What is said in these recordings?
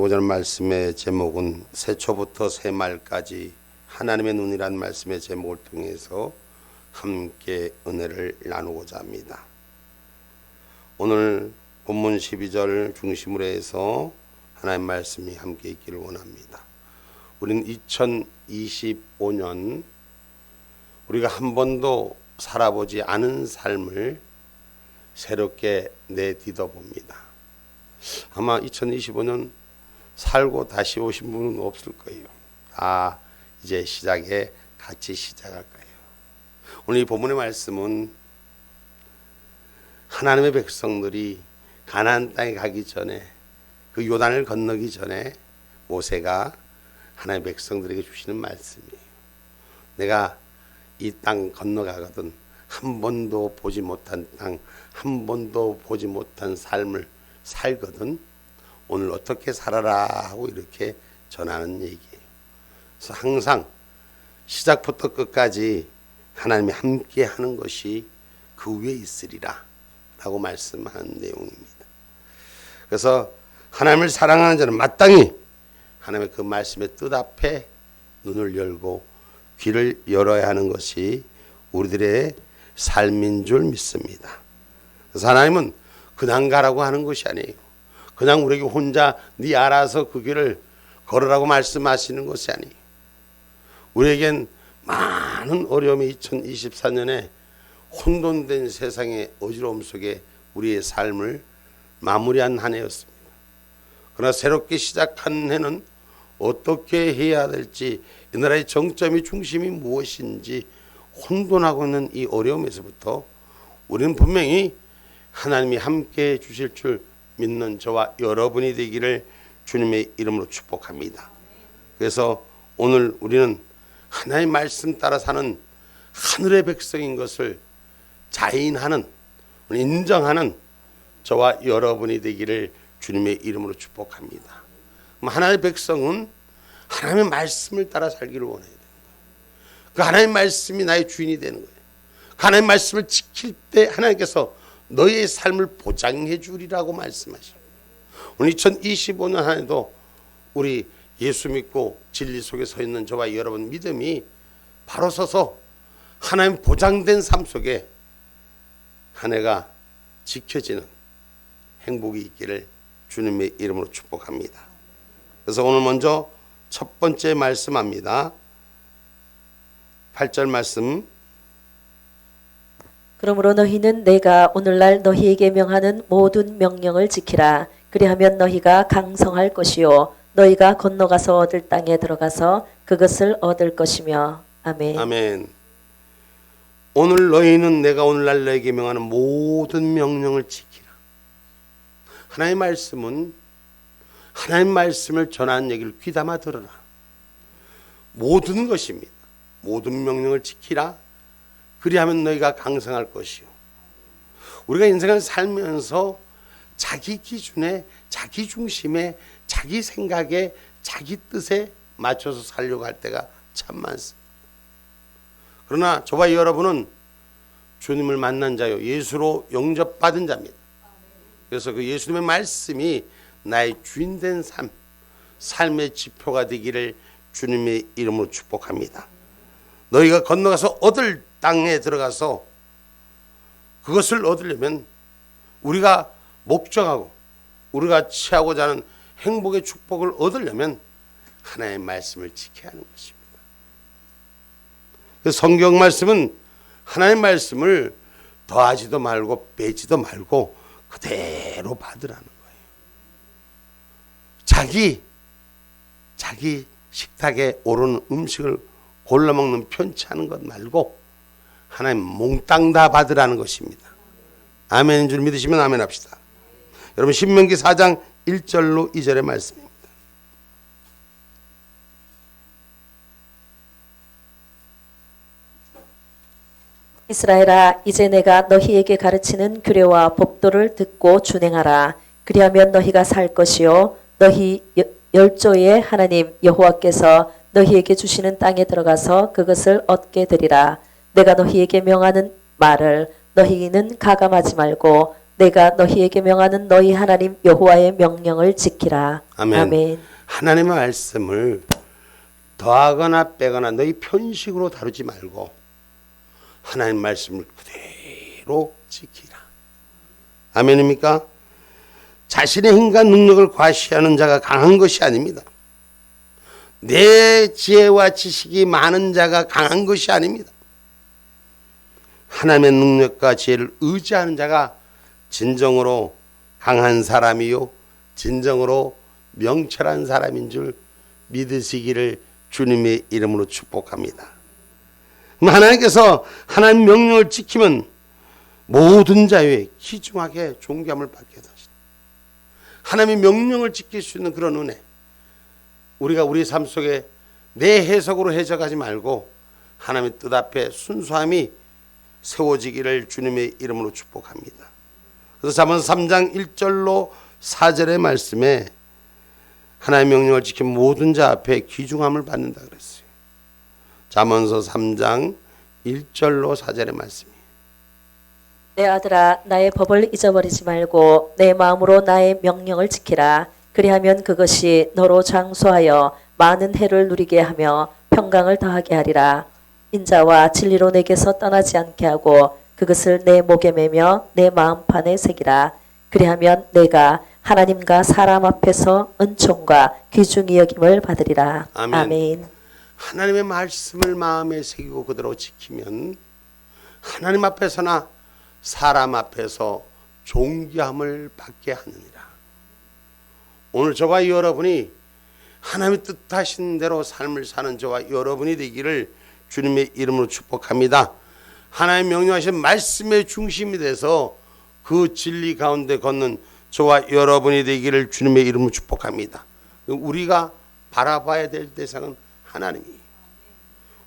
나누고자 하는 말씀의 제목은 새초부터 새말까지 하나님의 눈이란 말씀의 제목을 통해서 함께 은혜를 나누고자 합니다. 오늘 본문 12절 중심으로 해서 하나님의 말씀이 함께 있기를 원합니다. 우리는 2025년 우리가 한 번도 살아보지 않은 삶을 새롭게 내딛어 봅니다. 아마 2025년 살고 다시 오신 분은 없을 거예요. 다 이제 시작에 같이 시작할 거예요. 오늘 이 본문의 말씀은 하나님의 백성들이 가나안 땅에 가기 전에 그 요단을 건너기 전에 모세가 하나님의 백성들에게 주시는 말씀이에요. 내가 이 땅 건너가거든 한 번도 보지 못한 땅, 한 번도 보지 못한 삶을 살거든 오늘 어떻게 살아라 하고 이렇게 전하는 얘기예요. 그래서 항상 시작부터 끝까지 하나님이 함께 하는 것이 그 위에 있으리라 라고 말씀하는 내용입니다. 그래서 하나님을 사랑하는 자는 마땅히 하나님의 그 말씀의 뜻 앞에 눈을 열고 귀를 열어야 하는 것이 우리들의 삶인 줄 믿습니다. 그래서 하나님은 그냥 가라고 하는 것이 아니에요. 그냥 우리에게 혼자 네 알아서 그 길을 걸으라고 말씀하시는 것이 아니에요. 우리에겐 많은 어려움이 2024년에 혼돈된 세상의 어지러움 속에 우리의 삶을 마무리한 한 해였습니다. 그러나 새롭게 시작한 해는 어떻게 해야 될지, 이 나라의 정점이 중심이 무엇인지 혼돈하고 있는 이 어려움에서부터 우리는 분명히 하나님이 함께 해 주실 줄 믿는 저와 여러분이 되기를 주님의 이름으로 축복합니다. 그래서 오늘 우리는 하나님의 말씀 따라 사는 하늘의 백성인 것을 자인하는, 인정하는 저와 여러분이 되기를 주님의 이름으로 축복합니다. 하나님의 백성은 하나님의 말씀을 따라 살기를 원해야 돼요. 그 하나님의 말씀이 나의 주인이 되는 거예요. 그 하나님의 말씀을 지킬 때 하나님께서 너의 삶을 보장해 주리라고 말씀하십니다. 오늘 2025년 한 해도 우리 예수 믿고 진리 속에 서 있는 저와 여러분 믿음이 바로 서서 하나님 보장된 삶 속에 한 해가 지켜지는 행복이 있기를 주님의 이름으로 축복합니다. 그래서 오늘 먼저 첫 번째 말씀합니다. 8절 말씀. 그러므로 너희는 내가 오늘날 너희에게 명하는 모든 명령을 지키라. 그리하면 너희가 강성할 것이요 너희가 건너가서 얻을 땅에 들어가서 그것을 얻을 것이며. 아멘. 아멘. 오늘 너희는 내가 오늘날 너희에게 명하는 모든 명령을 지키라. 하나님의 말씀은 하나님의 말씀을 전하는 얘기를 귀담아 들어라. 모든 것입니다. 모든 명령을 지키라. 그리하면 너희가 강성할 것이요. 우리가 인생을 살면서 자기 기준에, 자기 중심에, 자기 생각에, 자기 뜻에 맞춰서 살려고 할 때가 참 많습니다. 그러나 저와 여러분은 주님을 만난 자요, 예수로 영접받은 자입니다. 그래서 그 예수님의 말씀이 나의 주인된 삶, 삶의 지표가 되기를 주님의 이름으로 축복합니다. 너희가 건너가서 얻을 땅에 들어가서 그것을 얻으려면 우리가 목적하고 우리가 취하고자 하는 행복의 축복을 얻으려면 하나님의 말씀을 지켜야 하는 것입니다. 성경 말씀은 하나님의 말씀을 더하지도 말고 빼지도 말고 그대로 받으라는 거예요. 자기 식탁에 오르는 음식을 골라 먹는 편치 않은 것 말고 하나님 몽땅 다 받으라는 것입니다. 아멘인 줄 믿으시면 아멘 합시다. 여러분 신명기 4장 1절로 2절의 말씀입니다. 이스라엘아, 이제 내가 너희에게 가르치는 규례와 법도를 듣고 준행하라. 그리하면 너희가 살 것이요 너희 열조의 하나님 여호와께서 너희에게 주시는 땅에 들어가서 그것을 얻게 되리라. 내가 너희에게 명하는 말을 너희는 가감하지 말고 내가 너희에게 명하는 너희 하나님 여호와의 명령을 지키라. 아멘. 아멘. 하나님의 말씀을 더하거나 빼거나 너희 편식으로 다루지 말고 하나님 말씀을 그대로 지키라. 아멘입니까? 자신의 힘과 능력을 과시하는 자가 강한 것이 아닙니다. 내 지혜와 지식이 많은 자가 강한 것이 아닙니다. 하나님의 능력과 지혜를 의지하는 자가 진정으로 강한 사람이요 진정으로 명철한 사람인 줄 믿으시기를 주님의 이름으로 축복합니다. 하나님께서 하나님 명령을 지키면 모든 자유에 귀중하게 존귀함을 받게 하시다. 하나님의 명령을 지킬 수 있는 그런 은혜, 우리가 우리 삶 속에 내 해석으로 해석하지 말고 하나님의 뜻 앞에 순수함이 세워지기를 주님의 이름으로 축복합니다. 그래서 잠언서 3장 1절로 4절의 말씀에 하나님의 명령을 지킨 모든 자 앞에 귀중함을 받는다 그랬어요. 잠언서 3장 1절로 4절의 말씀이에요. 내 아들아 나의 법을 잊어버리지 말고 내 마음으로 나의 명령을 지키라. 그리하면 그것이 너로 장수하여 많은 해를 누리게 하며 평강을 더하게 하리라. 인자와 진리로 내게서 떠나지 않게 하고 그것을 내 목에 매며 내 마음판에 새기라. 그리하면 내가 하나님과 사람 앞에서 은총과 귀중히 여김을 받으리라. 아멘. 아멘. 하나님의 말씀을 마음에 새기고 그대로 지키면 하나님 앞에서나 사람 앞에서 존귀함을 받게 하느니라. 오늘 저와 여러분이 하나님의 뜻하신 대로 삶을 사는 저와 여러분이 되기를 주님의 이름으로 축복합니다. 하나님 명령하신 말씀의 중심이 돼서 그 진리 가운데 걷는 저와 여러분이 되기를 주님의 이름으로 축복합니다. 우리가 바라봐야 될 대상은 하나님이에요.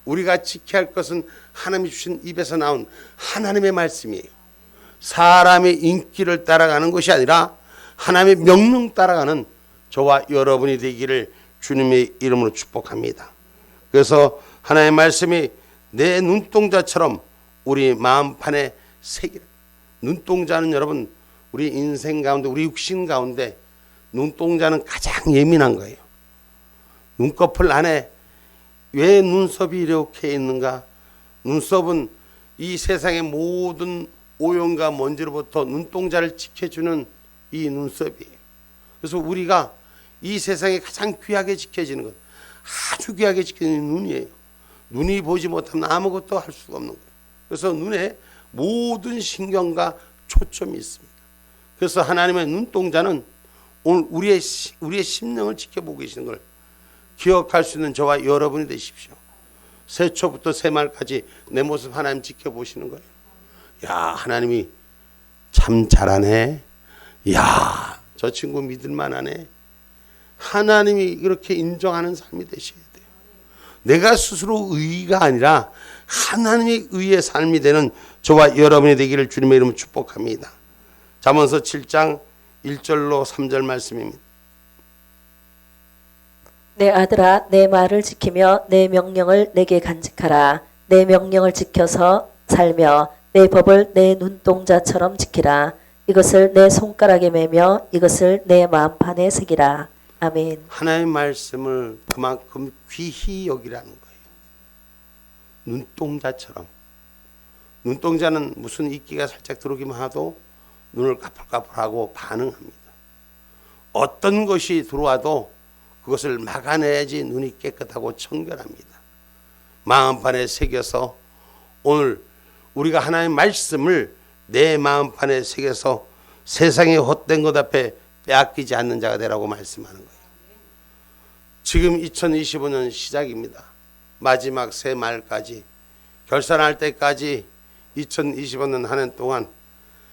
우리가 지켜야 할 것은 하나님이 주신 입에서 나온 하나님의 말씀이에요. 사람의 인기를 따라가는 것이 아니라 하나님의 명령 따라가는 저와 여러분이 되기를 주님의 이름으로 축복합니다. 그래서 하나님의 말씀이 내 눈동자처럼 우리 마음판에 새기라. 눈동자는 여러분 우리 인생 가운데 우리 육신 가운데 눈동자는 가장 예민한 거예요. 눈꺼풀 안에 왜 눈썹이 이렇게 있는가? 눈썹은 이 세상의 모든 오염과 먼지로부터 눈동자를 지켜주는 이 눈썹이에요. 그래서 우리가 이 세상에 가장 귀하게 지켜지는 것, 아주 귀하게 지켜지는 눈이에요. 눈이 보지 못하면 아무것도 할 수가 없는 거예요. 그래서 눈에 모든 신경과 초점이 있습니다. 그래서 하나님의 눈동자는 오늘 우리의 심령을 지켜보고 계시는 걸 기억할 수 있는 저와 여러분이 되십시오. 새초부터 새말까지 내 모습 하나님 지켜보시는 거예요. 야, 하나님이 참 잘하네. 야, 저 친구 믿을만하네. 하나님이 이렇게 인정하는 삶이 되셔야 돼요. 내가 스스로 의의가 아니라 하나님의 의의 삶이 되는 저와 여러분이 되기를 주님의 이름으로 축복합니다. 잠언서 7장 1절로 3절 말씀입니다. 내 아들아 내 말을 지키며 내 명령을 내게 간직하라. 내 명령을 지켜서 살며 내 법을 내 눈동자처럼 지키라. 이것을 내 손가락에 매며 이것을 내 마음판에 새기라. 아멘. 하나님의 말씀을 그만큼 귀히 여기라는 거예요. 눈동자처럼. 눈동자는 무슨 이끼가 살짝 들어오기만 하도 눈을 까풀까풀하고 반응합니다. 어떤 것이 들어와도 그것을 막아내야지 눈이 깨끗하고 청결합니다. 마음판에 새겨서 오늘 우리가 하나님의 말씀을 내 마음판에 새겨서 세상의 헛된 것 앞에 빼앗기지 않는 자가 되라고 말씀하는 거예요. 지금 2025년 시작입니다. 마지막 새 말까지 결산할 때까지 2025년 한 해 동안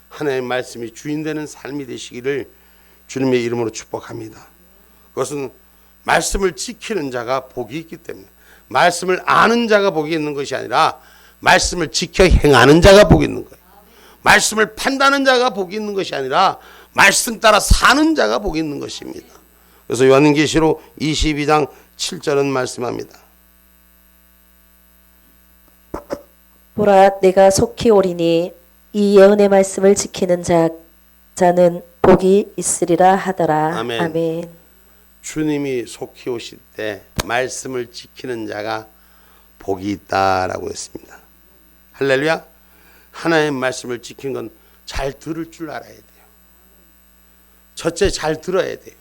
하나님의 말씀이 주인되는 삶이 되시기를 주님의 이름으로 축복합니다. 그것은 말씀을 지키는 자가 복이 있기 때문에 말씀을 아는 자가 복이 있는 것이 아니라 말씀을 지켜 행하는 자가 복이 있는 거예요. 말씀을 판단하는 자가 복이 있는 것이 아니라 말씀 따라 사는 자가 복이 있는 것입니다. 그래서 요한계시록 22장 7절은 말씀합니다. 보라 내가 속히 오리니 이 예언의 말씀을 지키는 자 자는 복이 있으리라 하더라. 아멘. 아멘. 주님이 속히 오실 때 말씀을 지키는 자가 복이 있다라고 했습니다. 할렐루야. 하나님의 말씀을 지키는 건 잘 들을 줄 알아야 돼요. 첫째 잘 들어야 돼요.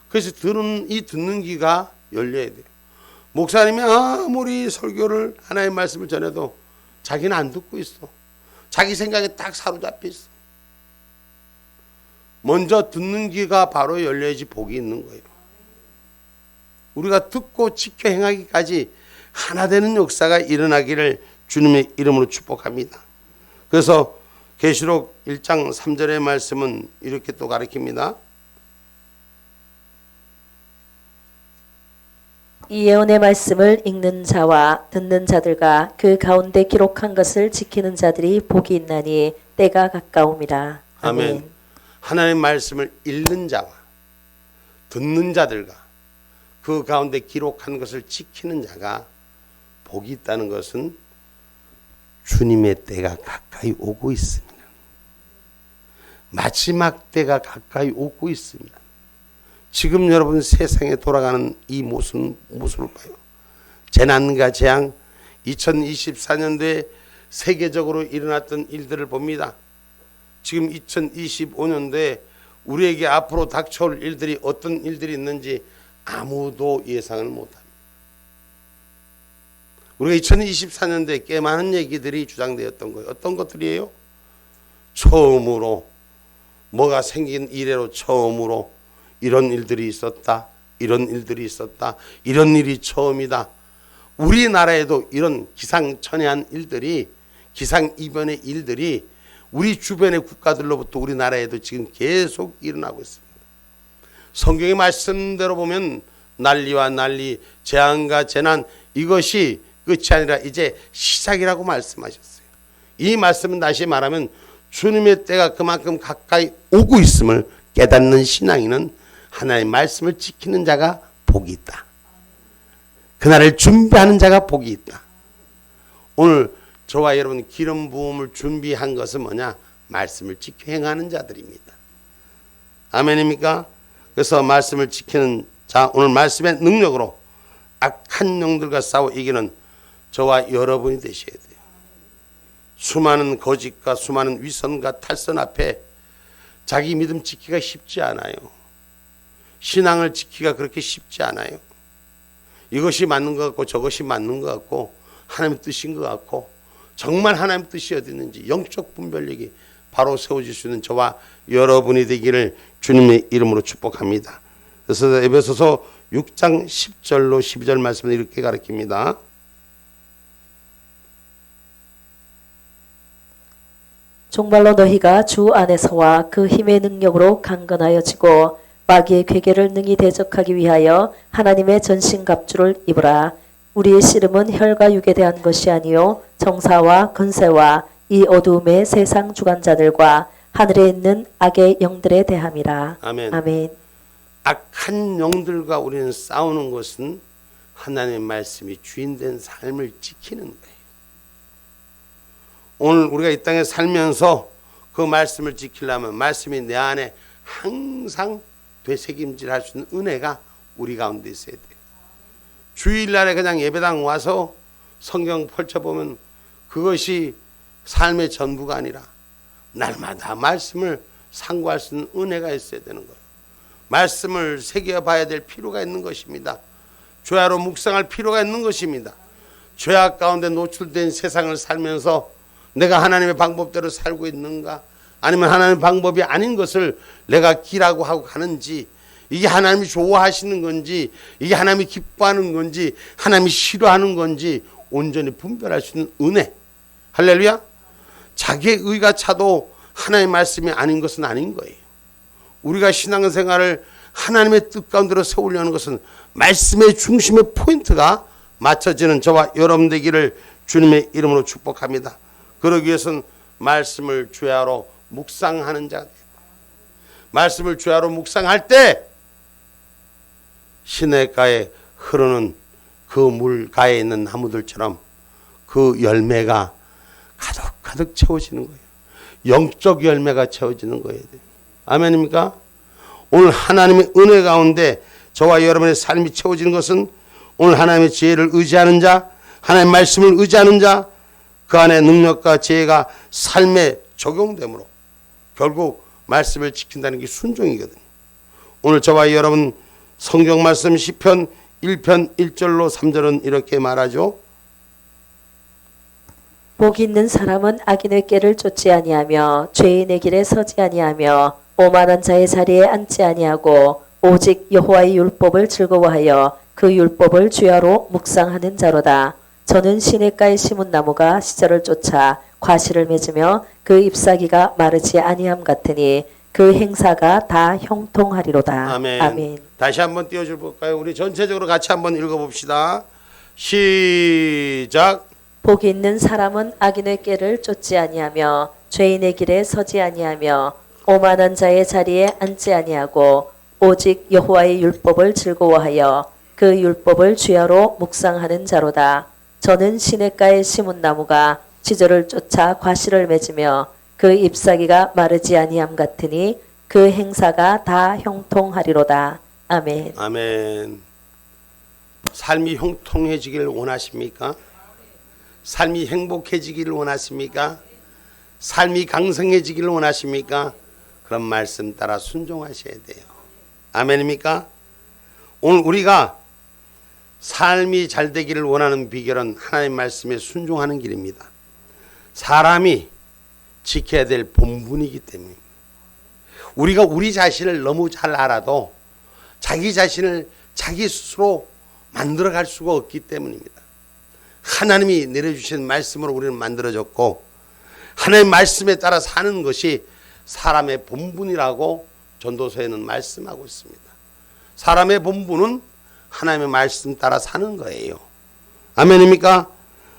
그래서 듣는 귀가 열려야 돼요. 목사님이 아무리 설교를 하나님의 말씀을 전해도 자기는 안 듣고 있어. 자기 생각에 딱 사로잡혀 있어. 먼저 듣는 귀가 바로 열려야지 복이 있는 거예요. 우리가 듣고 지켜 행하기까지 하나 되는 역사가 일어나기를 주님의 이름으로 축복합니다. 그래서 계시록 1장 3절의 말씀은 이렇게 또 가르칩니다. 이 예언의 말씀을 읽는 자와 듣는 자들과 그 가운데 기록한 것을 지키는 자들이 복이 있나니 때가 가까움이라. 아멘. 하나님의 말씀을 읽는 자와 듣는 자들과 그 가운데 기록한 것을 지키는 자가 복이 있다는 것은 주님의 때가 가까이 오고 있습니다. 마지막 때가 가까이 오고 있습니다. 지금 여러분 세상에 돌아가는 이 모습을 봐요. 재난과 재앙, 2024년도에 세계적으로 일어났던 일들을 봅니다. 지금 2025년도에 우리에게 앞으로 닥쳐올 일들이 어떤 일들이 있는지 아무도 예상을 못합니다. 우리가 2024년도에 꽤 많은 얘기들이 주장되었던 거예요. 어떤 것들이에요? 처음으로 뭐가 생긴 이래로 처음으로 이런 일들이 있었다. 이런 일들이 있었다. 이런 일이 처음이다. 우리나라에도 이런 기상천외한 일들이 기상이변의 일들이 우리 주변의 국가들로부터 우리나라에도 지금 계속 일어나고 있습니다. 성경의 말씀대로 보면 난리와 난리, 재앙과 재난 이것이 끝이 아니라 이제 시작이라고 말씀하셨어요. 이 말씀은 다시 말하면 주님의 때가 그만큼 가까이 오고 있음을 깨닫는 신앙인은 하나님의 말씀을 지키는 자가 복이 있다. 그날을 준비하는 자가 복이 있다. 오늘 저와 여러분 기름 부음을 준비한 것은 뭐냐? 말씀을 지켜 행하는 자들입니다. 아멘입니까? 그래서 말씀을 지키는 자, 오늘 말씀의 능력으로 악한 영들과 싸워 이기는 저와 여러분이 되셔야 돼요. 수많은 거짓과 수많은 위선과 탈선 앞에 자기 믿음 지키기가 쉽지 않아요. 신앙을 지키기가 그렇게 쉽지 않아요. 이것이 맞는 것 같고 저것이 맞는 것 같고 하나님의 뜻인 것 같고 정말 하나님의 뜻이 어디 있는지 영적 분별력이 바로 세워질 수 있는 저와 여러분이 되기를 주님의 이름으로 축복합니다. 그래서 에베소서 6장 10절로 12절 말씀을 이렇게 가르칩니다. 정말로 너희가 주 안에서와 그 힘의 능력으로 강건하여지고 마귀의 괴계를 능히 대적하기 위하여 하나님의 전신갑주를 입으라. 우리의 씨름은 혈과 육에 대한 것이 아니요 정사와 권세와 이 어두움의 세상 주관자들과 하늘에 있는 악의 영들에 대함이라. 아멘. 아멘. 악한 영들과 우리는 싸우는 것은 하나님의 말씀이 주인된 삶을 지키는 거예요. 오늘 우리가 이 땅에 살면서 그 말씀을 지키려면 말씀이 내 안에 항상 되새김질할 수 있는 은혜가 우리 가운데 있어야 돼요. 주일날에 그냥 예배당 와서 성경 펼쳐보면 그것이 삶의 전부가 아니라 날마다 말씀을 상고할 수 있는 은혜가 있어야 되는 거예요. 말씀을 새겨봐야 될 필요가 있는 것입니다. 죄악으로 묵상할 필요가 있는 것입니다. 죄악 가운데 노출된 세상을 살면서 내가 하나님의 방법대로 살고 있는가? 아니면 하나님의 방법이 아닌 것을 내가 기라고 하고 가는지, 이게 하나님이 좋아하시는 건지, 이게 하나님이 기뻐하는 건지, 하나님이 싫어하는 건지 온전히 분별할 수 있는 은혜. 할렐루야. 자기의 의가 차도 하나님의 말씀이 아닌 것은 아닌 거예요. 우리가 신앙생활을 하나님의 뜻 가운데로 세우려는 것은 말씀의 중심의 포인트가 맞춰지는 저와 여러분 되기를 주님의 이름으로 축복합니다. 그러기 위해서는 말씀을 주야로 묵상하는 자가 돼요. 말씀을 주야로 묵상할 때 시냇가에 흐르는 그 물가에 있는 나무들처럼 그 열매가 가득 채워지는 거예요. 영적 열매가 채워지는 거예요. 아멘입니까? 오늘 하나님의 은혜 가운데 저와 여러분의 삶이 채워지는 것은 오늘 하나님의 지혜를 의지하는 자, 하나님의 말씀을 의지하는 자, 그 안에 능력과 지혜가 삶에 적용되므로 결국 말씀을 지킨다는 게 순종이거든요. 오늘 저와 여러분 성경 말씀 시편 1편 1절로 3절은 이렇게 말하죠. 복 있는 사람은 악인의 꾀를 쫓지 아니하며 죄인의 길에 서지 아니하며 오만한 자의 자리에 앉지 아니하고 오직 여호와의 율법을 즐거워하여 그 율법을 주야로 묵상하는 자로다. 저는 시냇가에 심은 나무가 시절을 쫓아 과실을 맺으며 그 잎사귀가 마르지 아니함 같으니 그 행사가 다 형통하리로다. 아멘. 아멘. 다시 한번 띄워줄 볼까요? 우리 전체적으로 같이 한번 읽어봅시다. 시작. 복이 있는 사람은 악인의 꾀를 쫓지 아니하며 죄인의 길에 서지 아니하며 오만한 자의 자리에 앉지 아니하고 오직 여호와의 율법을 즐거워하여 그 율법을 주야로 묵상하는 자로다. 저는 시냇가에 심은 나무가 시절을 쫓아 과실을 맺으며 그 잎사귀가 마르지 아니함 같으니 그 행사가 다 형통하리로다. 아멘. 아멘. 삶이 형통해지기를 원하십니까? 삶이 행복해지기를 원하십니까? 삶이 강성해지기를 원하십니까? 그런 말씀 따라 순종하셔야 돼요. 아멘입니까? 오늘 우리가 삶이 잘 되기를 원하는 비결은 하나님 말씀에 순종하는 길입니다. 사람이 지켜야 될 본분이기 때문입니다. 우리가 우리 자신을 너무 잘 알아도 자기 자신을 자기 스스로 만들어갈 수가 없기 때문입니다. 하나님이 내려주신 말씀으로 우리는 만들어졌고 하나님의 말씀에 따라 사는 것이 사람의 본분이라고 전도서에는 말씀하고 있습니다. 사람의 본분은 하나님의 말씀 따라 사는 거예요. 아멘입니까?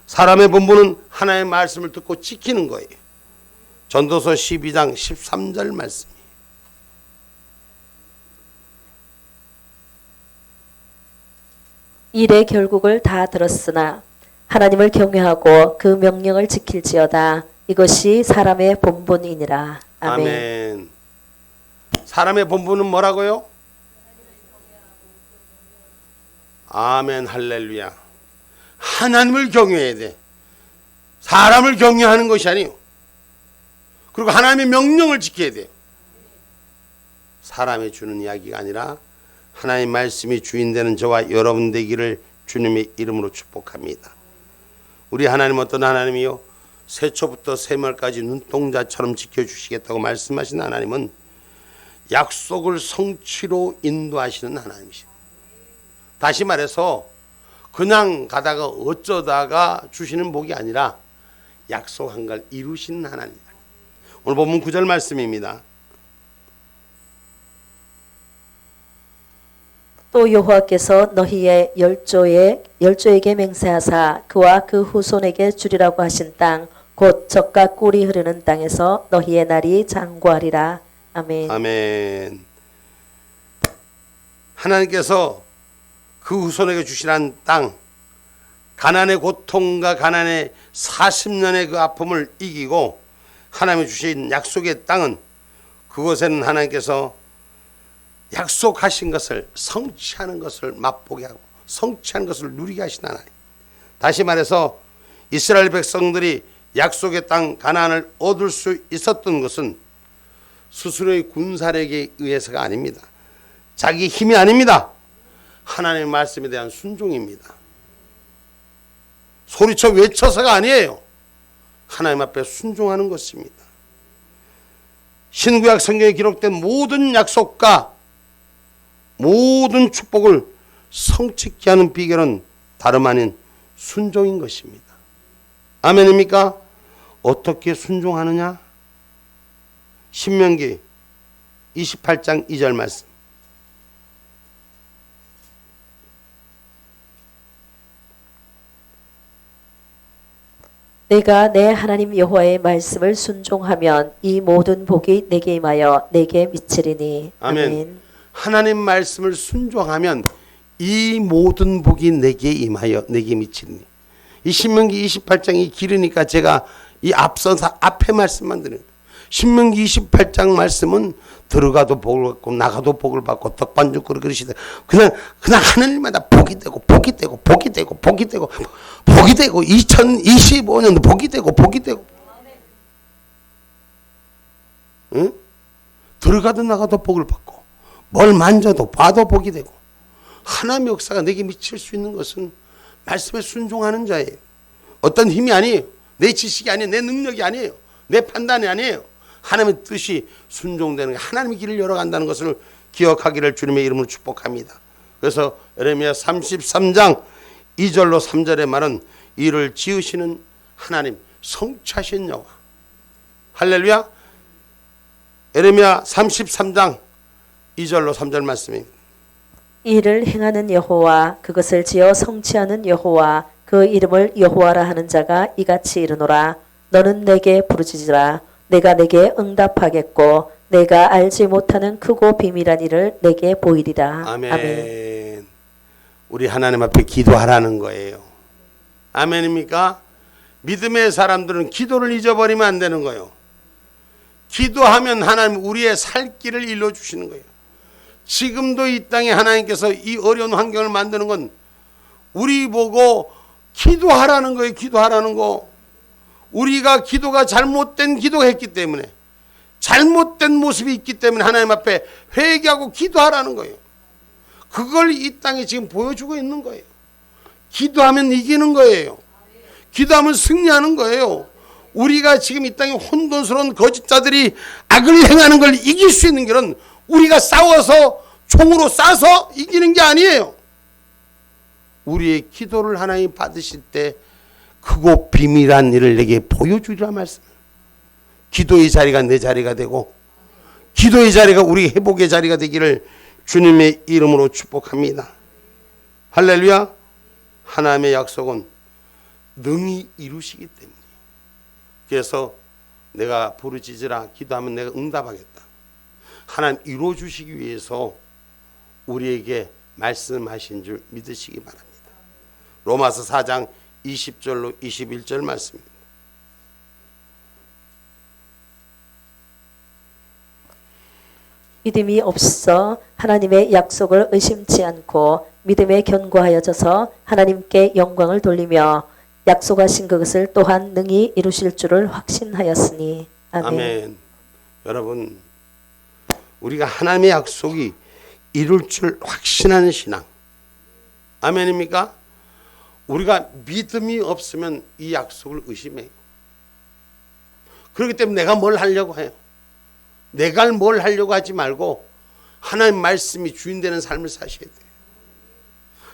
사람의 본분은 하나님의 말씀을 듣고 지키는 거예요. 전도서 12장 13절 말씀이에요. 일의 결국을 다 들었으나 하나님을 경외하고 그 명령을 지킬지어다. 이것이 사람의 본분이니라. 아멘. 아멘. 사람의 본분은 뭐라고요? 아멘. 할렐루야. 하나님을 경외해야 돼. 사람을 경외하는 것이 아니에요. 그리고 하나님의 명령을 지켜야 돼요. 사람이 주는 이야기가 아니라 하나님의 말씀이 주인 되는 저와 여러분 되기를 주님의 이름으로 축복합니다. 우리 하나님 어떤 하나님이요? 새초부터 새말까지 눈동자처럼 지켜주시겠다고 말씀하신 하나님은 약속을 성취로 인도하시는 하나님이십니다. 다시 말해서 그냥 가다가 어쩌다가 주시는 복이 아니라 약속한 걸 이루시는 하나님입니다. 오늘 본문 9절 말씀입니다. 또 여호와께서 너희의 열조에게 맹세하사 그와 그 후손에게 주리라고 하신 땅 곧 젖과 꿀이 흐르는 땅에서 너희의 날이 장구하리라. 아멘. 아멘. 하나님께서 그 후손에게 주시란 땅, 가난의 고통과 가난의 40년의 그 아픔을 이기고 하나님이 주신 약속의 땅은 그곳에는 하나님께서 약속하신 것을 성취하는 것을 맛보게 하고 성취하는 것을 누리게 하신 하나님. 다시 말해서 이스라엘 백성들이 약속의 땅 가나안을 얻을 수 있었던 것은 스스로의 군사력에 의해서가 아닙니다. 자기 힘이 아닙니다. 하나님의 말씀에 대한 순종입니다. 소리쳐 외쳐서가 아니에요. 하나님 앞에 순종하는 것입니다. 신구약 성경에 기록된 모든 약속과 모든 축복을 성취케 하는 비결은 다름 아닌 순종인 것입니다. 아멘입니까? 어떻게 순종하느냐? 신명기 28장 2절 말씀. 내가 내 하나님 여호와의 말씀을 순종하면 이 모든 복이 내게 임하여 내게 미치리니. 아멘. 아멘. 하나님 말씀을 순종하면 이 모든 복이 내게 임하여 내게 미치리니. 이 신명기 28장이 길으니까 제가 이 앞에 말씀만 드려요. 신명기 28장 말씀은 들어가도 복을 받고 나가도 복을 받고 떡반죽 그릇이다. 그냥 하늘마다 복이 되고 2025년도 복이 되고 응? 들어가도 나가도 복을 받고 뭘 만져도 봐도 복이 되고 하나님의 역사가 내게 미칠 수 있는 것은 말씀에 순종하는 자예요. 어떤 힘이 아니에요. 내 지식이 아니에요. 내 능력이 아니에요. 내 판단이 아니에요. 하나님의 뜻이 순종되는 게 하나님의 길을 열어간다는 것을 기억하기를 주님의 이름으로 축복합니다. 그래서 예레미야 33장 2절로 3절의 말은 이를 지으시는 하나님 성취하신 여호와. 할렐루야. 예레미야 33장 2절로 3절 말씀입니다. 이를 행하는 여호와 그것을 지어 성취하는 여호와 그 이름을 여호와라 하는 자가 이같이 이르노라. 너는 내게 부르짖으라. 내가 내게 응답하겠고 내가 알지 못하는 크고 비밀한 일을 내게 보이리라. 아멘. 우리 하나님 앞에 기도하라는 거예요. 아멘입니까? 믿음의 사람들은 기도를 잊어버리면 안 되는 거예요. 기도하면 하나님 우리의 살 길을 일러주시는 거예요. 지금도 이 땅에 하나님께서 이 어려운 환경을 만드는 건 우리 보고 기도하라는 거예요. 기도하라는 거. 우리가 기도가 잘못된 기도했기 때문에 잘못된 모습이 있기 때문에 하나님 앞에 회개하고 기도하라는 거예요. 그걸 이 땅에 지금 보여주고 있는 거예요. 기도하면 이기는 거예요. 기도하면 승리하는 거예요. 우리가 지금 이 땅에 혼돈스러운 거짓자들이 악을 행하는 걸 이길 수 있는 길은 우리가 싸워서 총으로 쏴서 이기는 게 아니에요. 우리의 기도를 하나님 받으실 때 크고 비밀한 일을 내게 보여주리라 말씀. 기도의 자리가 내 자리가 되고 기도의 자리가 우리 회복의 자리가 되기를 주님의 이름으로 축복합니다. 할렐루야. 하나님의 약속은 능히 이루시기 때문에 그래서 내가 부르짖으라 기도하면 내가 응답하겠다. 하나님 이루어주시기 위해서 우리에게 말씀하신 줄 믿으시기 바랍니다. 로마서 4장 20절로 21절 말씀입니다. 믿음이 없어 하나님의 약속을 의심치 않고 믿음에 견고하여져서 하나님께 영광을 돌리며 약속하신 그것을 또한 능히 이루실 줄을 확신하였으니. 아멘. 아멘. 여러분 우리가 하나님의 약속이 이룰 줄 확신하는 신앙. 아멘입니까? 우리가 믿음이 없으면 이 약속을 의심해요. 그렇기 때문에 내가 뭘 하려고 해요. 내가 뭘 하려고 하지 말고 하나님 말씀이 주인 되는 삶을 사셔야 돼요.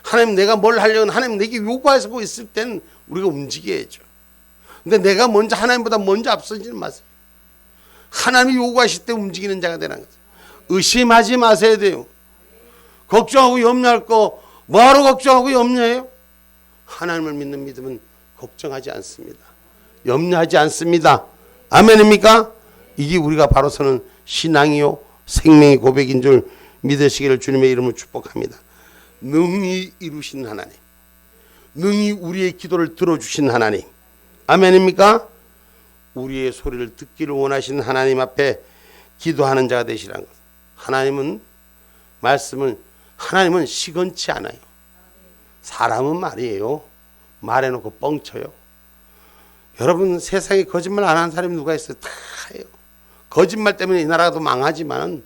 하나님 내가 뭘 하려고 하나님 내게 요구하고 있을 땐 우리가 움직여야죠. 근데 내가 먼저 하나님보다 먼저 앞서지는 마세요. 하나님이 요구하실 때 움직이는 자가 되는 거죠. 의심하지 마셔야 돼요. 걱정하고 염려할 거 뭐하러 걱정하고 염려해요? 하나님을 믿는 믿음은 걱정하지 않습니다. 염려하지 않습니다. 아멘입니까? 이게 우리가 바로 서는 신앙이요 생명의 고백인 줄 믿으시기를 주님의 이름으로 축복합니다. 능히 이루신 하나님, 능히 우리의 기도를 들어주신 하나님, 아멘입니까? 우리의 소리를 듣기를 원하시는 하나님 앞에 기도하는 자가 되시라는 것. 하나님은 하나님은 시건치 않아요. 사람은 말이에요. 말해놓고 뻥쳐요. 여러분 세상에 거짓말 안 하는 사람이 누가 있어요? 다 해요. 거짓말 때문에 이 나라도 망하지만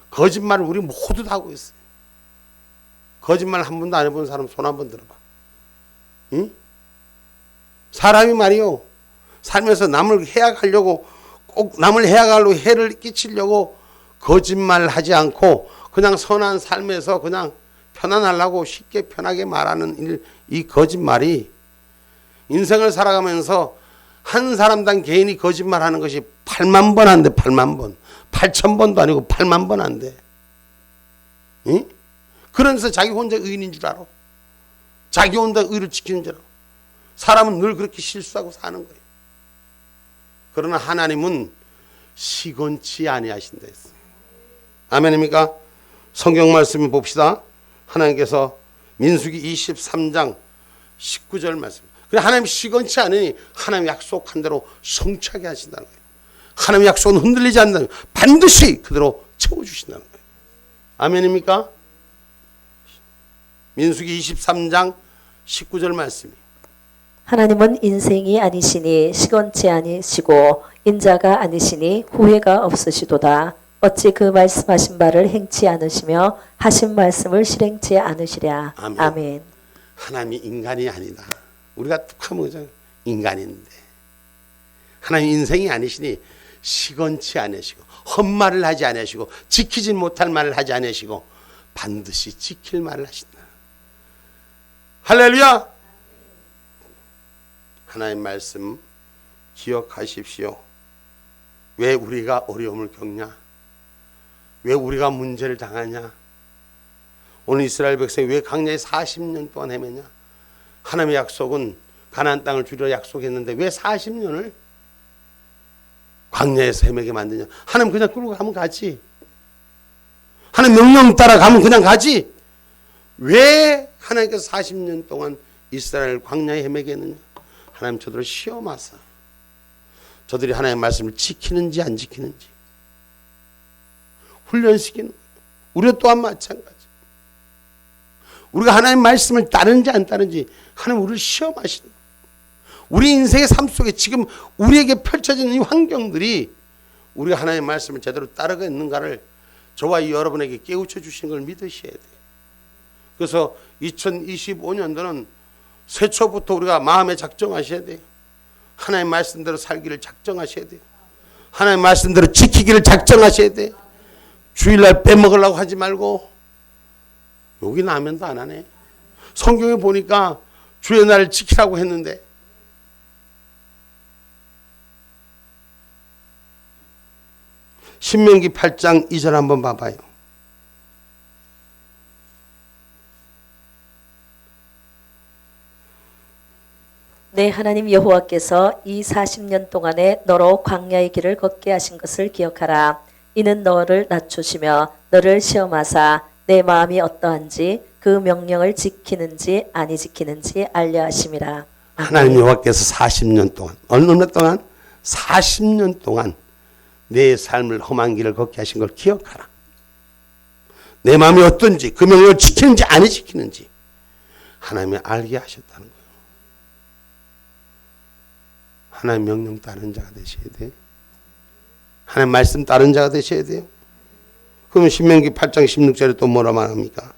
거짓말을 우리 모두 다 하고 있어요. 거짓말 한 번도 안 해본 사람 손 한번 들어봐. 응? 사람이 말이요. 살면서 남을 해악하려고 꼭 남을 해악하려고 해를 끼치려고 거짓말 하지 않고 그냥 선한 삶에서 그냥 편안하려고 쉽게 편하게 말하는 일, 이 거짓말이 인생을 살아가면서 한 사람당 개인이 거짓말하는 것이 8만 번 안 돼. 8만 번. 8,000번도 아니고 8만 번 안 돼. 응? 그러면서 자기 혼자 의인인 줄 알아. 자기 혼자 의를 지키는 줄 알아. 사람은 늘 그렇게 실수하고 사는 거예요. 그러나 하나님은 시건치 아니하신다 했어요. 아멘입니까? 성경 말씀 봅시다. 하나님께서 민수기 23장 19절 말씀. 그래 하나님 시건치 않으니 하나님 약속한 대로 성취하게 하신다는 거예요. 하나님의 약속은 흔들리지 않는다. 반드시 그대로 채워주신다는 거예요. 아멘입니까? 민수기 23장 19절 말씀이 하나님은 인생이 아니시니 시건치 아니시고 인자가 아니시니 후회가 없으시도다. 어찌 그 말씀하신 바를 행치 않으시며 하신 말씀을 실행치 않으시랴. 아멘. 아멘. 하나님이 인간이 아니다. 우리가 툭하면 인간인데 하나님 인생이 아니시니 시건치 않으시고 헛말을 하지 않으시고 지키지 못할 말을 하지 않으시고 반드시 지킬 말을 하신다. 할렐루야. 하나님 말씀 기억하십시오. 왜 우리가 어려움을 겪냐? 왜 우리가 문제를 당하냐? 오늘 이스라엘 백성이 왜 광야에 40년 동안 헤매냐? 하나님의 약속은 가나안 땅을 주리라 약속했는데 왜 40년을 광야에서 헤매게 만드냐? 하나님 그냥 끌고 가면 가지. 하나님 명령 따라 가면 그냥 가지. 왜 하나님께서 40년 동안 이스라엘 광야에 헤매게 했느냐? 하나님 저들을 시험하사 저들이 하나님의 말씀을 지키는지 안 지키는지 훈련시키는 거예요. 우리가 또한 마찬가지. 우리가 하나님의 말씀을 따르는지 안 따르는지 하나님 우리를 시험하시는 거예요. 우리 인생의 삶 속에 지금 우리에게 펼쳐지는 이 환경들이 우리가 하나님의 말씀을 제대로 따르고 있는가를 저와 여러분에게 깨우쳐 주시는 걸 믿으셔야 돼요. 그래서 2025년도는 새초부터 우리가 마음에 작정하셔야 돼요. 하나님의 말씀대로 살기를 작정하셔야 돼요. 하나님의 말씀대로 지키기를 작정하셔야 돼요. 주일날 빼먹으려고 하지 말고. 여기는 아멘도 안 하네. 성경에 보니까 주의 날을 지키라고 했는데 신명기 8장 2절 한번 봐봐요. 내 하나님 여호와께서 이 40년 동안에 너로 광야의 길을 걷게 하신 것을 기억하라. 이는 너를 낮추시며 너를 시험하사 내 마음이 어떠한지 그 명령을 지키는지 아니 지키는지 알려 하심이라. 하나님 여호와께서 40년 동안 얼마 동안? 40년 동안 내 삶을 험한 길을 걷게 하신 걸 기억하라. 내 마음이 어떤지 그 명령을 지키는지 아니 지키는지 하나님이 알게 하셨다는 거예요. 하나님 명령 따르는 자가 되셔야 돼요. 하나님 말씀 따르는 자가 되셔야 돼요. 그러면 신명기 8장 16절에 또 뭐라 말합니까?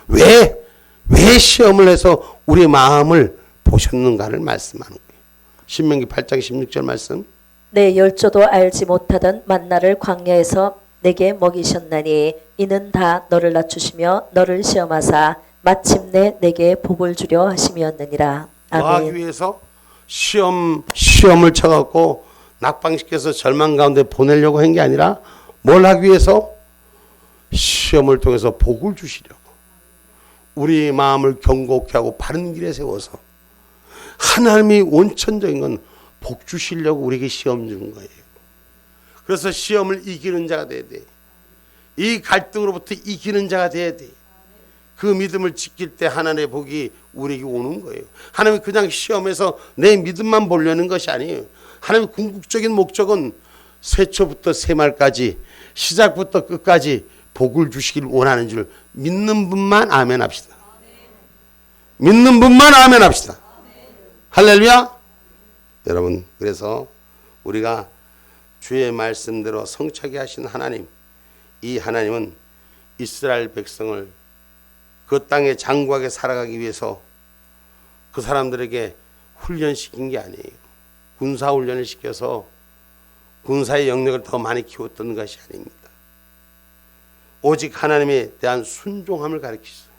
왜 시험을 해서 우리의 마음을 보셨는가를 말씀하는 거예요. 신명기 8장 16절 말씀. 내 열조도 알지 못하던 만나를 광야에서 내게 먹이셨나니 이는 다 너를 낮추시며 너를 시험하사 마침내 내게 복을 주려 하심이었느니라. 뭐 하기 위해서? 시험을 쳐갖고 낙방시켜서 절망 가운데 보내려고 한 게 아니라 뭘 하기 위해서? 시험을 통해서 복을 주시려고. 우리 마음을 경고케 하고 바른 길에 세워서 하나님이 원천적인 건 복 주시려고 우리에게 시험 주는 거예요. 그래서 시험을 이기는 자가 돼야 돼. 이 갈등으로부터 이기는 자가 돼야 돼. 그 믿음을 지킬 때 하나님의 복이 우리에게 오는 거예요. 하나님이 그냥 시험에서 내 믿음만 보려는 것이 아니에요. 하나님의 궁극적인 목적은 새초부터 새말까지 시작부터 끝까지 복을 주시길 원하는 줄 믿는 분만 아멘 합시다. 믿는 분만 아멘 합시다. 할렐루야. 여러분, 그래서 우리가 주의 말씀대로 성취하게 하신 하나님, 이 하나님은 이스라엘 백성을 그 땅에 장구하게 살아가기 위해서 그 사람들에게 훈련시킨 게 아니에요. 군사훈련을 시켜서 군사의 영역을 더 많이 키웠던 것이 아닙니다. 오직 하나님에 대한 순종함을 가르치셨어요.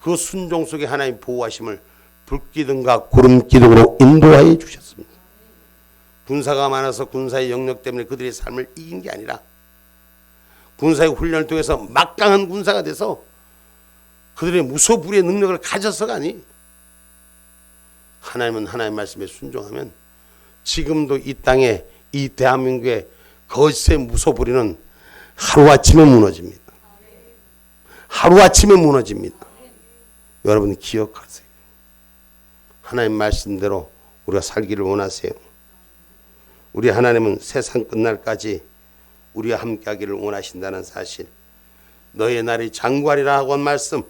그 순종 속에 하나님 보호하심을 불기둥과 구름기둥으로 인도하여 주셨습니다. 군사가 많아서 군사의 영역 때문에 그들의 삶을 이긴 게 아니라 군사의 훈련을 통해서 막강한 군사가 돼서 그들의 무소불위의 능력을 가져서가 아니, 하나님은 하나님의 말씀에 순종하면 지금도 이 땅에, 이 대한민국의 거짓의 무소불위는 하루아침에 무너집니다. 하루아침에 무너집니다. 여러분 기억하세요. 하나님 말씀대로 우리가 살기를 원하세요. 우리 하나님은 세상 끝날까지 우리와 함께하기를 원하신다는 사실, 너의 날이 장관이라 하고 한 말씀,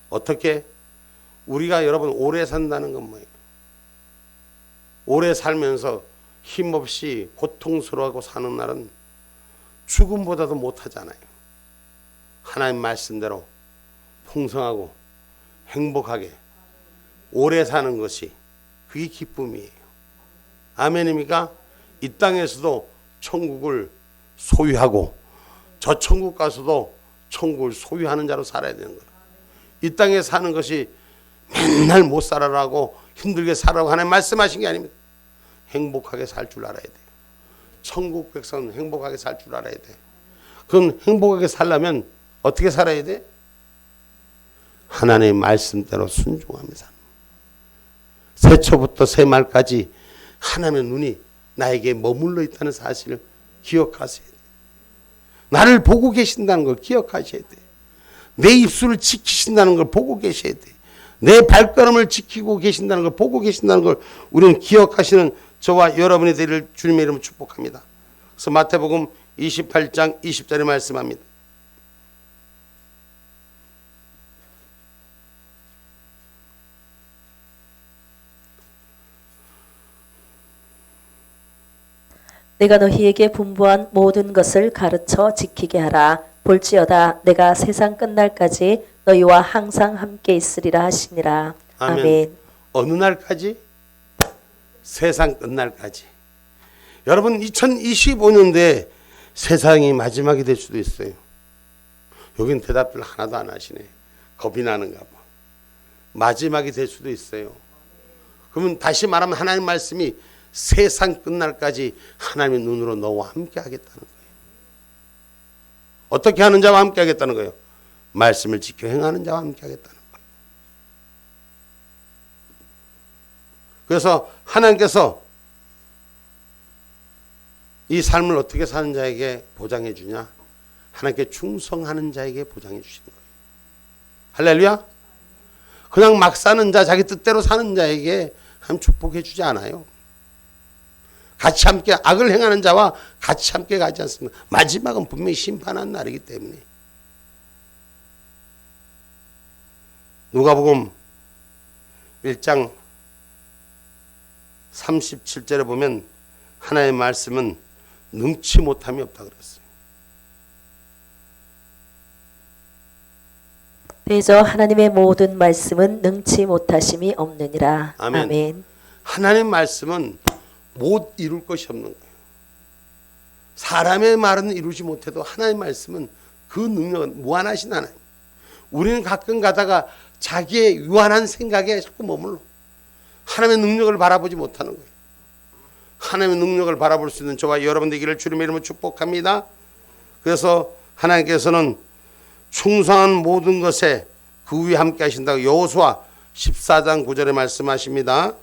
어떻게 우리가 여러분 오래 산다는 건 뭐예요? 오래 살면서 힘없이 고통스러워하고 사는 날은 죽음보다도 못하잖아요. 하나님 말씀대로 풍성하고 행복하게 오래 사는 것이 그게 기쁨이에요. 아멘입니까? 이 땅에서도 천국을 소유하고 저 천국 가서도 천국을 소유하는 자로 살아야 되는 거예요. 이 땅에 사는 것이 맨날 못 살아라고 힘들게 살아라고 하나님 말씀하신 게 아닙니다. 행복하게 살 줄 알아야 돼요. 천국 백성은 행복하게 살 줄 알아야 돼. 그럼 행복하게 살려면 어떻게 살아야 돼? 하나님의 말씀대로 순종하며 사는 거예요. 새초부터 새말까지 하나님의 눈이 나에게 머물러 있다는 사실을 기억하셔야 돼요. 나를 보고 계신다는 걸 기억하셔야 돼요. 내 입술을 지키신다는 걸 보고 계셔야 돼요. 내 발걸음을 지키고 계신다는 걸 보고 계신다는 걸 우리는 기억하시는 저와 여러분이 되기를 주님의 이름으로 축복합니다. 그래서 마태복음 28장 20절에 말씀합니다. 내가 너희에게 분부한 모든 것을 가르쳐 지키게 하라. 볼지어다 내가 세상 끝날까지 너희와 항상 함께 있으리라 하시니라. 아멘. 아멘. 어느 날까지? 세상 끝날까지. 여러분 2025년도에 세상이 마지막이 될 수도 있어요. 여긴 대답을 하나도 안 하시네. 겁이 나는가 봐. 마지막이 될 수도 있어요. 그러면 다시 말하면 하나님 말씀이 세상 끝날까지 하나님의 눈으로 너와 함께 하겠다는 거예요. 어떻게 하는 자와 함께 하겠다는 거예요? 말씀을 지켜 행하는 자와 함께 하겠다는 거예요. 그래서 하나님께서 이 삶을 어떻게 사는 자에게 보장해 주냐? 하나님께 충성하는 자에게 보장해 주시는 거예요. 할렐루야. 그냥 막 사는 자, 자기 뜻대로 사는 자에게 하나님 축복해 주지 않아요. 같이 함께 악을 행하는 자와 같이 함께 가지 않습니다. 마지막은 분명히 심판하는 날이기 때문에. 누가복음 1장 37절에 보면 하나님의 말씀은 능치 못함이 없다 그랬어요. 대저 하나님의 모든 말씀은 능치 못하심이 없느니라. 아멘. 아멘. 하나님의 말씀은 못 이룰 것이 없는 거예요. 사람의 말은 이루지 못해도 하나님의 말씀은 그 능력은 무한하신 하나님. 우리는 가끔 가다가 자기의 유한한 생각에 자꾸 머물러 하나님의 능력을 바라보지 못하는 거예요. 하나님의 능력을 바라볼 수 있는 저와 여러분 되기를 주님의 이름으로 축복합니다. 그래서 하나님께서는 충성한 모든 것에 그 위에 함께 하신다고 여호수아 14장 9절에 말씀하십니다.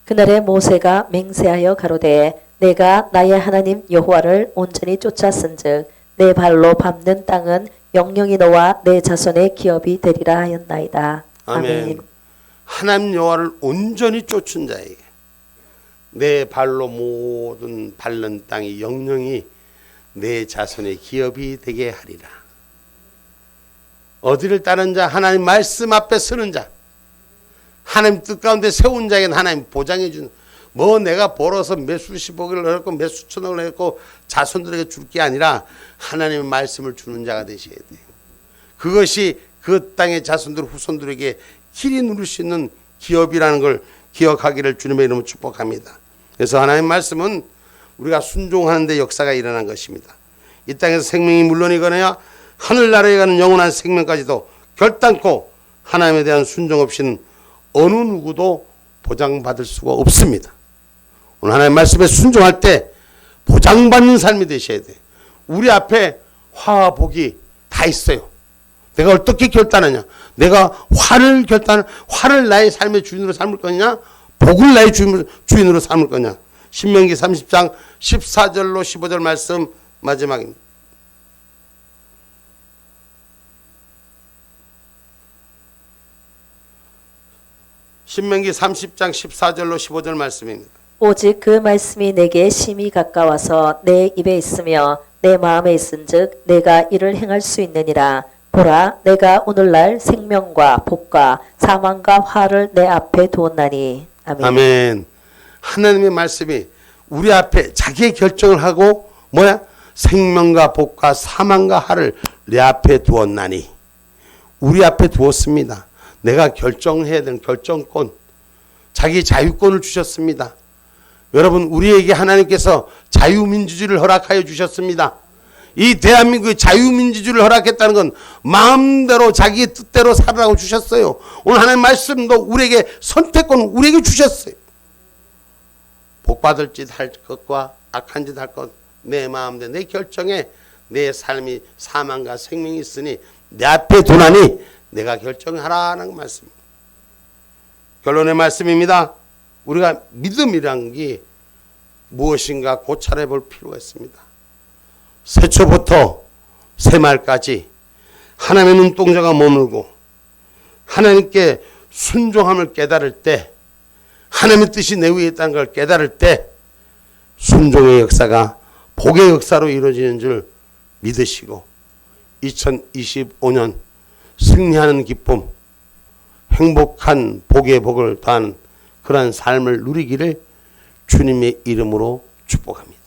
그날에 모세가 맹세하여 가로되 내가 나의 하나님 여호와를 온전히 쫓았은즉 내 발로 밟는 땅은 영영이 너와 내 자손의 기업이 되리라 하였나이다. 아멘. 아멘. 하나님 여호와를 온전히 쫓은 자에게 내 발로 모든 밟는 땅이 영영이 내 자손의 기업이 되게 하리라. 어디를 따른 자? 하나님 말씀 앞에 서는 자. 하나님 뜻 가운데 세운 자에게는 하나님 보장해 주는, 뭐 내가 벌어서 몇 수십억을 넣었고 몇 수천억을 넣었고 자손들에게 줄 게 아니라 하나님의 말씀을 주는 자가 되셔야 돼요. 그것이 그 땅의 자손들 후손들에게 길이 누릴 수 있는 기업이라는 걸 기억하기를 주님의 이름으로 축복합니다. 그래서 하나님의 말씀은 우리가 순종하는 데 역사가 일어난 것입니다. 이 땅에서 생명이 물론이거나 하늘나라에 가는 영원한 생명까지도 결단코 하나님에 대한 순종 없이는 어느 누구도 보장받을 수가 없습니다. 오늘 하나님의 말씀에 순종할 때 보장받는 삶이 되셔야 돼요. 우리 앞에 화와 복이 다 있어요. 내가 어떻게 결단하냐? 내가 화를 나의 삶의 주인으로 삼을 거냐? 복을 나의 주인으로 삼을 거냐? 신명기 30장 14절로 15절 말씀 마지막입니다. 신명기 30장 14절로 15절 말씀입니다. 오직 그 말씀이 내게 심히 가까워서 내 입에 있으며 내 마음에 있은즉 내가 이를 행할 수 있느니라. 보라, 내가 오늘날 생명과 복과 사망과 화를 내 앞에 두었나니. 아멘. 아멘. 하나님의 말씀이 우리 앞에 자기의 결정을 하고 생명과 복과 사망과 화를 내 앞에 두었나니. 우리 앞에 두었습니다. 내가 결정해야 되는 결정권, 자기 자유권을 주셨습니다. 여러분, 우리에게 하나님께서 자유민주주의를 허락하여 주셨습니다. 이 대한민국의 자유민주주의를 허락했다는 건 마음대로 자기의 뜻대로 살아라고 주셨어요. 오늘 하나님 말씀도 우리에게 선택권을 우리에게 주셨어요. 복받을 짓 할 것과 악한 짓 할 것 내 마음대로 내 결정에 내 삶이 사망과 생명이 있으니 내 앞에 두나니 내가 결정하라는 말씀입니다. 결론의 말씀입니다. 우리가 믿음이란 게 무엇인가 고찰해 볼 필요가 있습니다. 새초부터 새말까지 하나님의 눈동자가 머물고 하나님께 순종함을 깨달을 때, 하나님의 뜻이 내 위에 있다는 걸 깨달을 때 순종의 역사가 복의 역사로 이루어지는 줄 믿으시고 2025년 승리하는 기쁨, 행복한 복의 복을 더하는 그러한 삶을 누리기를 주님의 이름으로 축복합니다.